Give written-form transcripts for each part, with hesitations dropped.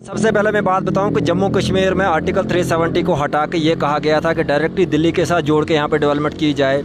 सबसे पहले मैं बात बताऊं कि जम्मू कश्मीर में आर्टिकल 370 को हटा के ये कहा गया था कि डायरेक्टली दिल्ली के साथ जोड़ के यहाँ पे डेवलपमेंट की जाए।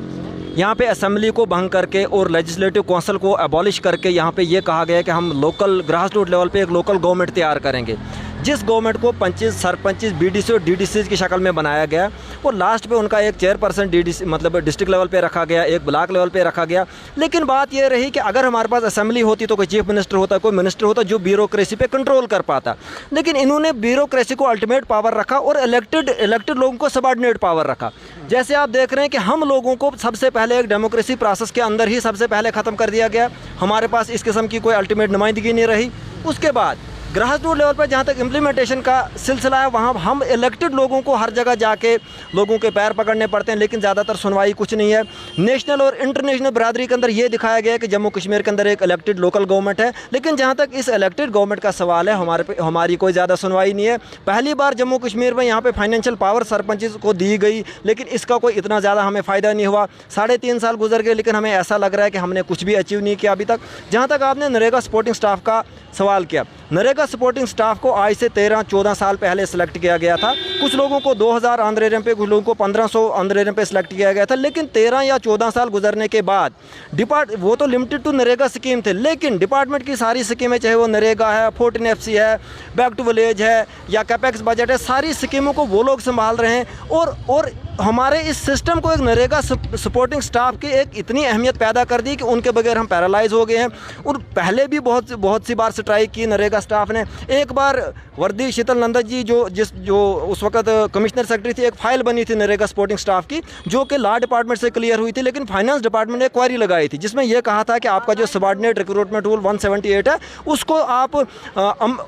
यहाँ पे असेंबली को भंग करके और लेजिस्लेटिव काउंसिल को एबॉलिश करके यहाँ पे ये कहा गया कि हम लोकल ग्रास रूट लेवल पे एक लोकल गवर्नमेंट तैयार करेंगे, जिस गवर्नमेंट को पंचिस, सरपंचिस, बीडीसी और डीडीसी की शक्ल में बनाया गया और लास्ट पे उनका एक चेयरपर्सन डीडीसी मतलब डिस्ट्रिक्ट लेवल पे रखा गया, एक ब्लॉक लेवल पे रखा गया। लेकिन बात ये रही कि अगर हमारे पास असेंबली होती तो कोई चीफ मिनिस्टर होता, कोई मिनिस्टर होता जो ब्यूरोक्रेसी पे कंट्रोल कर पाता, लेकिन इन्होंने ब्यूरोक्रेसी को अल्टीमेट पावर रखा और इलेक्टेड लोगों को सबऑर्डिनेट पावर रखा। जैसे आप देख रहे हैं कि हम लोगों को सबसे पहले एक डेमोक्रेसी प्रोसेस के अंदर ही सबसे पहले ख़त्म कर दिया गया, हमारे पास इस किस्म की कोई अल्टीमेट नुमाइंदगी नहीं रही। उसके बाद ग्रास रूट लेवल पर जहाँ तक इम्प्लीमेंटेशन का सिलसिला है, वहाँ हम इलेक्टेड लोगों को हर जगह जाके लोगों के पैर पकड़ने पड़ते हैं, लेकिन ज़्यादातर सुनवाई कुछ नहीं है। नेशनल और इंटरनेशनल बरादरी के अंदर ये दिखाया गया है कि जम्मू कश्मीर के अंदर एक इलेक्टेड लोकल गवर्नमेंट है, लेकिन जहाँ तक इस इलेक्टेड गवर्नमेंट का सवाल है हमारी कोई ज़्यादा सुनवाई नहीं है। पहली बार जम्मू कश्मीर में यहाँ पर फाइनेंशियल पावर सरपंच को दी गई, लेकिन इसका कोई इतना ज़्यादा हमें फ़ायदा नहीं हुआ। 3.5 साल गुजर गए, लेकिन हमें ऐसा लग रहा है कि हमने कुछ भी अचीव नहीं किया अभी तक। जहाँ तक आपने नरेगा सपोर्टिंग स्टाफ का सवाल किया, नरेगा सपोर्टिंग स्टाफ को आज से 13-14 साल पहले सिलेक्ट किया गया था। कुछ लोगों को 2000 आंध्रेरम पे, कुछ लोगों को 1500 आंध्रेरम पे सिलेक्ट किया गया था, लेकिन 13 या 14 साल गुजरने के बाद वो तो लिमिटेड टू नरेगा स्कीम थे, लेकिन डिपार्टमेंट की सारी स्कीमें, चाहे वो नरेगा है, 14FC है, बैक टू विलेज है या कैपेक्स बजट है, सारी स्कीमों को वो लोग संभाल रहे हैं। और हमारे इस सिस्टम को एक नरेगा सपोर्टिंग स्टाफ की एक इतनी अहमियत पैदा कर दी कि उनके बगैर हम पैरालाइज हो गए हैं। और पहले भी बहुत सी बार स्ट्राइक की नरेगा स्टाफ ने। एक बार वर्दी शीतल नंदन जी जो उस वक्त कमिश्नर सेक्रेटरी थी, एक फाइल बनी थी नरेगा सपोर्टिंग स्टाफ की जो कि लॉ डिपार्टमेंट से क्लियर हुई थी, लेकिन फाइनेंस डिपार्टमेंट ने क्वेरी लगाई थी जिसमें यह कहा था कि आपका जो सबऑर्डिनेट रिक्रूटमेंट रूल 178 है उसको आप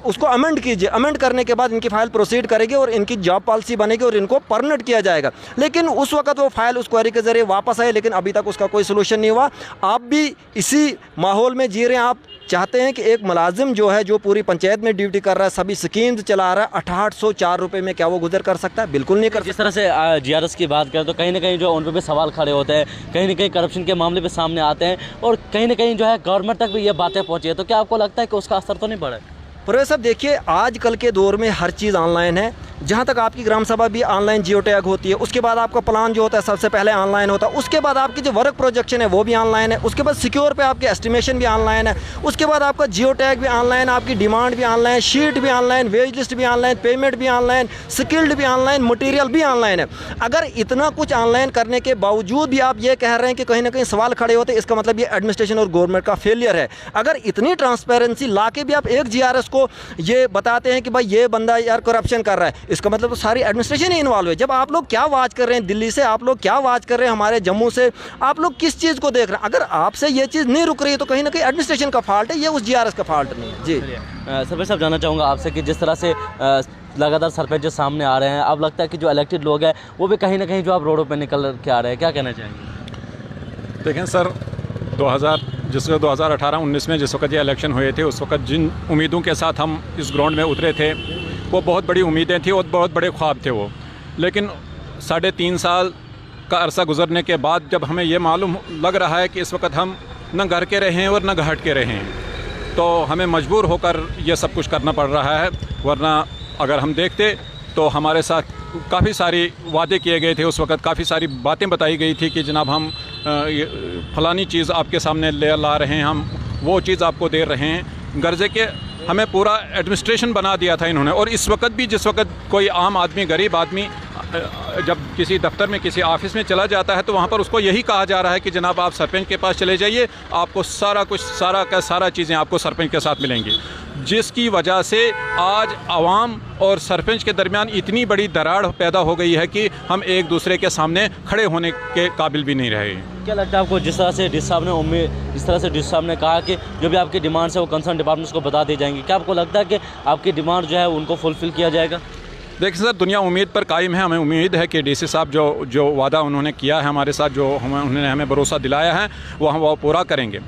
उसको अमेंड कीजिए। अमेंड करने के बाद इनकी फाइल प्रोसीड करेगी और इनकी जॉब पॉलिसी बनेगी और इनको परमानेंट किया जाएगा। लेकिन उस वक्त वो फाइल उस क्वेरी के जरिए वापस आए, लेकिन अभी तक उसका कोई सोल्यूशन नहीं हुआ। आप भी इसी माहौल में जी रहे हैं। आप चाहते हैं कि एक मुलाजिम जो है, जो पूरी पंचायत में ड्यूटी कर रहा है, सभी स्कीम्स चला रहा है, 6804 रुपये में क्या वो गुजर कर सकता है? बिल्कुल नहीं कर सकता। जिस तरह से GRS की बात करें तो कहीं ना कहीं जो उन पर भी सवाल खड़े होते हैं, कहीं ना कहीं करप्शन के मामले भी सामने आते हैं और कहीं ना कहीं जो है गवर्नमेंट तक भी ये बातें पहुँची है। तो क्या आपको लगता है कि उसका असर तो नहीं पड़ा? परवेज साहब देखिए, आजकल के दौर में हर चीज़ ऑनलाइन है। जहाँ तक आपकी ग्राम सभा भी ऑनलाइन जियो टैग होती है, उसके बाद आपका प्लान जो होता है सबसे पहले ऑनलाइन होता है, उसके बाद आपकी जो वर्क प्रोजेक्शन है वो भी ऑनलाइन है, उसके बाद सिक्योर पे आपके एस्टिमेशन भी ऑनलाइन है, उसके बाद आपका जियो टैग भी ऑनलाइन, आपकी डिमांड भी ऑनलाइन, शीट भी ऑनलाइन, वेज लिस्ट भी ऑनलाइन, पेमेंट भी ऑनलाइन, स्किल्ड भी ऑनलाइन, मटीरियल भी ऑनलाइन है। अगर इतना कुछ ऑनलाइन करने के बावजूद भी आप ये कह रहे हैं कि कहीं ना कहीं सवाल खड़े होते हैं, इसका मतलब ये एडमिनिस्ट्रेशन और गवर्नमेंट का फेलियर है। अगर इतनी ट्रांसपेरेंसी ला के भी आप एक GRS को ये बताते हैं कि भाई ये बंदा यार करप्शन कर रहा है, इसका मतलब तो सारी एडमिनिस्ट्रेशन ही इन्वॉल्व है। जब आप लोग क्या वाच कर रहे हैं दिल्ली से, आप लोग क्या वाच कर रहे हैं हमारे जम्मू से, आप लोग किस चीज़ को देख रहे हैं? अगर आपसे ये चीज़ नहीं रुक रही है तो कहीं ना कहीं एडमिनिस्ट्रेशन का फॉल्ट है, ये उस GRS का फॉल्ट नहीं है। जी सरपंच साहब, जानना चाहूँगा आपसे कि जिस तरह से लगातार सरपंच सामने आ रहे हैं, अब लगता है कि जो इलेक्टेड लोग हैं वो भी कहीं ना कहीं जो आप रोडों पर निकल के आ रहे हैं, क्या कहना चाहेंगे? देखें सर, 2018-19 में जिस वक्त ये इलेक्शन हुए थे, उस वक्त जिन उम्मीदों के साथ हम इस ग्राउंड में उतरे थे वो बहुत बड़ी उम्मीदें थी और बहुत बड़े ख्वाब थे वो। लेकिन 3.5 साल का अरसा गुजरने के बाद जब हमें ये मालूम लग रहा है कि इस वक्त हम न घर के रहें और न घाट के रहें, तो हमें मजबूर होकर ये सब कुछ करना पड़ रहा है। वरना अगर हम देखते तो हमारे साथ काफ़ी सारी वादे किए गए थे, उस वक्त काफ़ी सारी बातें बताई गई थी कि जनाब हम फलानी चीज़ आपके सामने ला रहे हैं, हम वो चीज़ आपको दे रहे हैं। गर्जे के हमें पूरा एडमिनिस्ट्रेशन बना दिया था इन्होंने। और इस वक्त भी जिस वक्त कोई आम आदमी, गरीब आदमी जब किसी दफ्तर में, किसी ऑफिस में चला जाता है तो वहाँ पर उसको यही कहा जा रहा है कि जनाब आप सरपंच के पास चले जाइए, आपको सारा कुछ सारा चीज़ें आपको सरपंच के साथ मिलेंगी, जिसकी वजह से आज आवाम और सरपंच के दरमियान इतनी बड़ी दरार पैदा हो गई है कि हम एक दूसरे के सामने खड़े होने के काबिल भी नहीं रहे। क्या लगता है आपको, जिस तरह से डिस साहब ने कहा कि जो भी आपकी डिमांड्स है वो कंसर्न डिपार्टमेंट्स को बता दी जाएंगी, क्या आपको लगता है कि आपकी डिमांड जो है उनको फुलफ़िल किया जाएगा? देखिए सर, दुनिया उम्मीद पर कायम है। हमें उम्मीद है कि DC साहब जो वादा उन्होंने किया है हमारे साथ, जो उन्होंने हमें भरोसा दिलाया है, वो हम वो पूरा करेंगे।